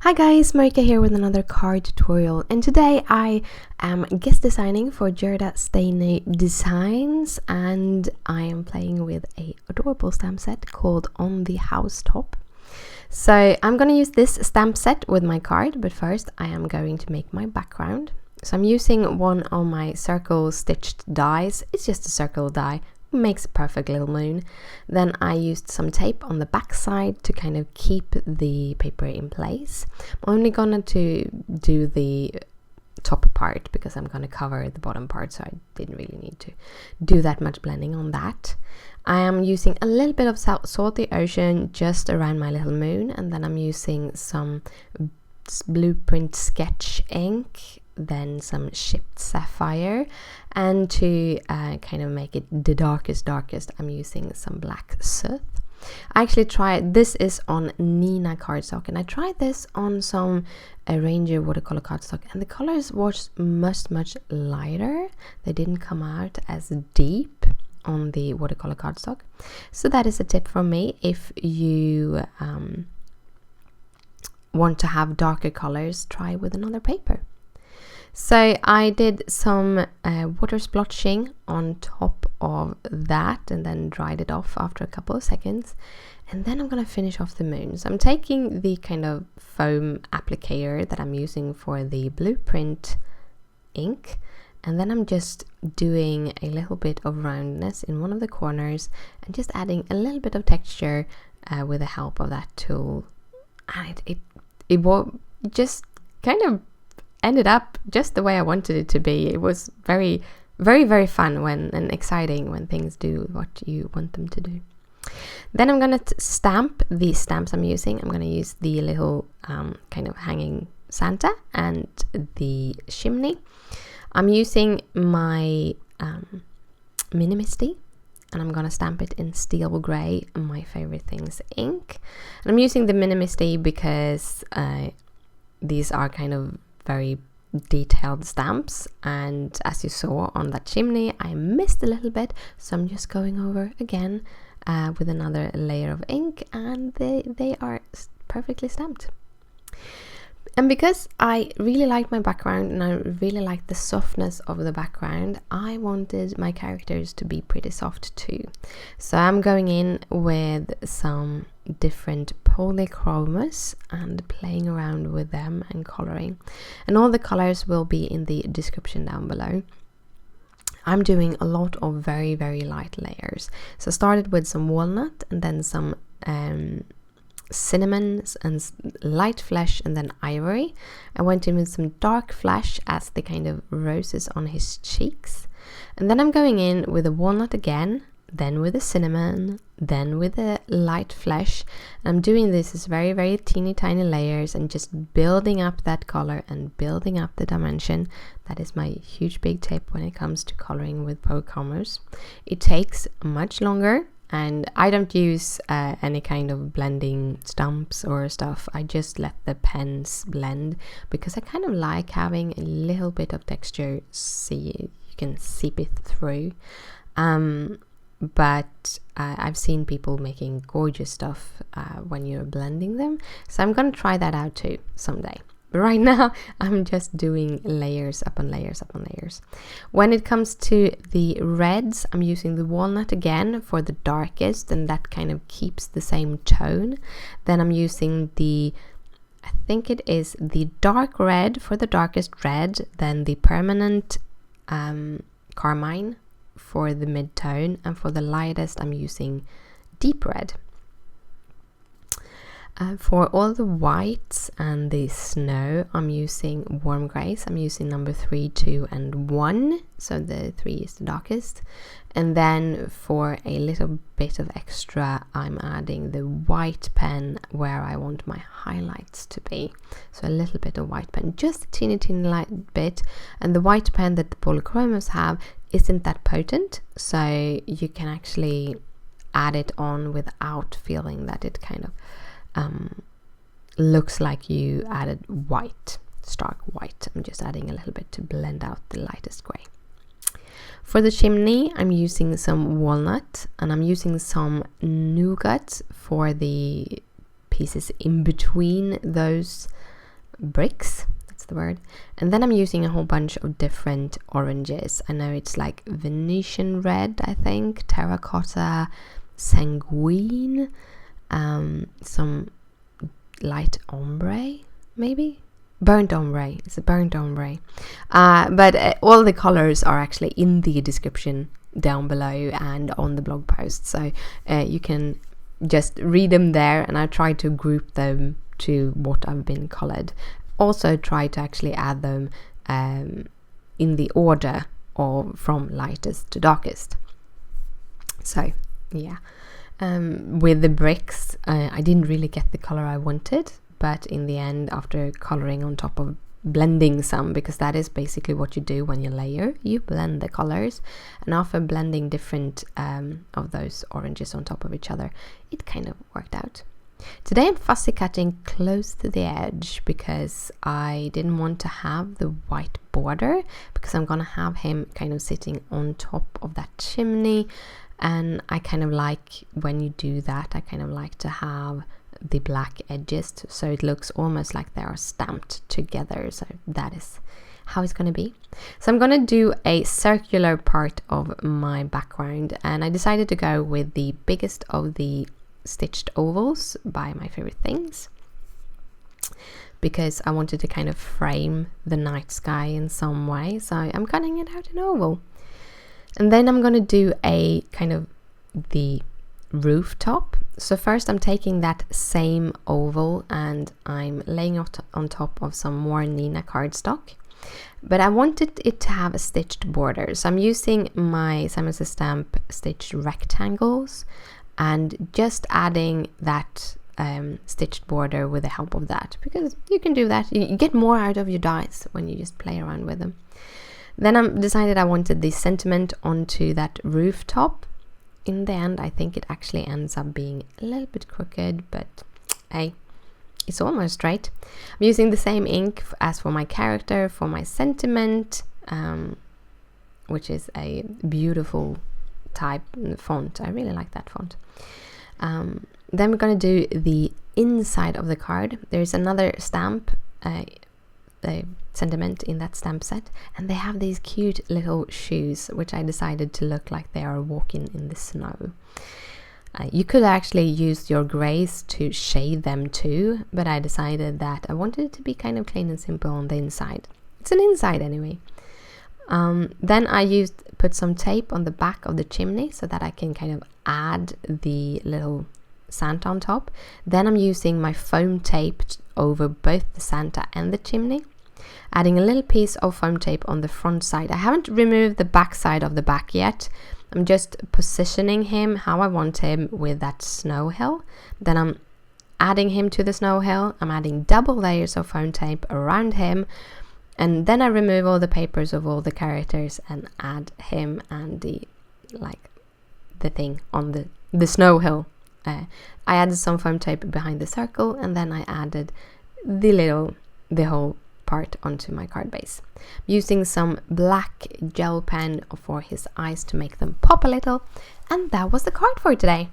Hi guys, Marika here with another card tutorial, and today I am guest designing for Gerda Steiney Designs, and I am playing with a adorable stamp set called On the Housetop. So I'm going to use this stamp set with my card, but first I am going to make my background. So I'm using one of my circle stitched dies. It's just a circle die. Makes a perfect little moon. Then I used some tape on the back side to kind of keep the paper in place. I'm only gonna to do the top part because I'm gonna cover the bottom part, so I didn't really need to do that much blending on that. I am using a little bit of salty ocean just around my little moon, and then I'm using some blueprint sketch ink, then some chipped sapphire, and to kind of make it the darkest I'm using some black soot. I actually tried this is on Nina cardstock, and I tried this on some Ranger watercolor cardstock, and the colors was much lighter. They didn't come out as deep on the watercolor cardstock, so that is a tip from me if you want to have darker colors. Try with another paper. So I did some water splotching on top of that and then dried it off after a couple of seconds, and then I'm gonna finish off the moon. So I'm taking the kind of foam applicator that I'm using for the blueprint ink, and then I'm just doing a little bit of roundness in one of the corners and just adding a little bit of texture with the help of that tool, and it just kind of ended up just the way I wanted it to be. It was very fun and exciting when things do what you want them to do. Then I'm gonna stamp the stamps I'm using. I'm gonna use the little kind of hanging Santa and the chimney. I'm using my Mini Misty, and I'm gonna stamp it in steel gray, my favorite things ink. And I'm using the Mini Misty because these are kind of very detailed stamps, and as you saw on that chimney I missed a little bit, so I'm just going over again with another layer of ink, and they are perfectly stamped. And because I really like my background and I really like the softness of the background, I wanted my characters to be pretty soft too. So I'm going in with some different Polychromos and playing around with them and coloring. And all the colors will be in the description down below. I'm doing a lot of very light layers. So I started with some walnut and then some cinnamon and light flesh, and then ivory. I went in with some dark flesh as the kind of roses on his cheeks, and then I'm going in with a walnut again, then with a cinnamon, then with a light flesh. And I'm doing this as very teeny tiny layers and just building up that color and building up the dimension. That is my huge big tip when it comes to coloring with Polychromos. It takes much longer, and I don't use any kind of blending stumps or stuff. I just let the pens blend because I kind of like having a little bit of texture. See, you can seep it through. But I've seen people making gorgeous stuff when you're blending them, so I'm gonna try that out too someday. But right now I'm just doing layers upon layers upon layers. When it comes to the reds, I'm using the walnut again for the darkest, and that kind of keeps the same tone. Then I'm using I think it is the dark red for the darkest red, then the permanent Carmine for the mid-tone, and for the lightest I'm using deep red. For all the whites and the snow, I'm using warm grays. I'm using number 3, 2, and 1. So the 3 is the darkest. And then for a little bit of extra, I'm adding the white pen where I want my highlights to be. So a little bit of white pen, just a teeny light bit. And the white pen that the Polychromos have isn't that potent, so you can actually add it on without feeling that it kind of looks like you added white, stark white. I'm just adding a little bit to blend out the lightest gray. For the chimney, I'm using some walnut, and I'm using some nougat for the pieces in between those bricks. That's the word. And then I'm using a whole bunch of different oranges. I know it's like Venetian red, I think, Terracotta, Sanguine, some light ombre, maybe? Burnt ombre. It's a burnt ombre. But all the colors are actually in the description down below and on the blog post. So you can just read them there, and I try to group them to what I've been colored. Also try to actually add them in the order of from lightest to darkest. So yeah, with the bricks, I didn't really get the color I wanted, but in the end, after coloring on top of blending some, because that is basically what you do when you layer, you blend the colors, and after blending different of those oranges on top of each other, it kind of worked out. Today I'm fussy cutting close to the edge because I didn't want to have the white border, because I'm gonna have him kind of sitting on top of that chimney, and I kind of like, when you do that, I kind of like to have the black edges so it looks almost like they are stamped together. So that is how it's going to be. So I'm going to do a circular part of my background, and I decided to go with the biggest of the stitched ovals by My Favorite Things, because I wanted to kind of frame the night sky in some way. So I'm cutting it out in oval, and then I'm going to do a kind of the rooftop. So first I'm taking that same oval and I'm laying it on top of some more Nina cardstock, but I wanted it to have a stitched border, so I'm using my Simon Says Stamp stitched rectangles and just adding that stitched border with the help of that, because you can do that. You get more out of your dies when you just play around with them. Then I decided I wanted the sentiment onto that rooftop. In the end, I think it actually ends up being a little bit crooked, but hey, it's almost straight. I'm using the same ink as for my character, for my sentiment, which is a beautiful type font. I really like that font. Then we're going to do the inside of the card. There's another stamp, the sentiment in that stamp set, and they have these cute little shoes, which I decided to look like they are walking in the snow. You could actually use your grays to shade them too, but I decided that I wanted it to be kind of clean and simple on the inside. It's an inside anyway. Then I put some tape on the back of the chimney so that I can kind of add the little Santa on top. Then I'm using my foam tape over both the Santa and the chimney, adding a little piece of foam tape on the front side. I haven't removed the back side of the back yet. I'm just positioning him how I want him with that snow hill. Then I'm adding him to the snow hill. I'm adding double layers of foam tape around him, and then I remove all the papers of all the characters and add him and the thing on the snow hill. I added some foam tape behind the circle, and then I added the whole part onto my card base, using some black gel pen for his eyes to make them pop a little. And that was the card for today.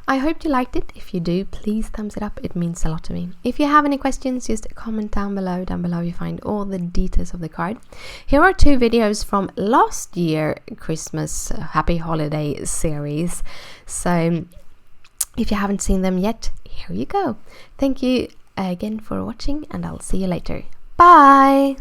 I hope you liked it. If you do, please thumbs it up. It means a lot to me. If you have any questions, just comment down below. Down below you find all the details of the card. Here are 2 videos from last year Christmas Happy Holiday series. So if you haven't seen them yet, here you go. Thank you again for watching, and I'll see you later. Bye!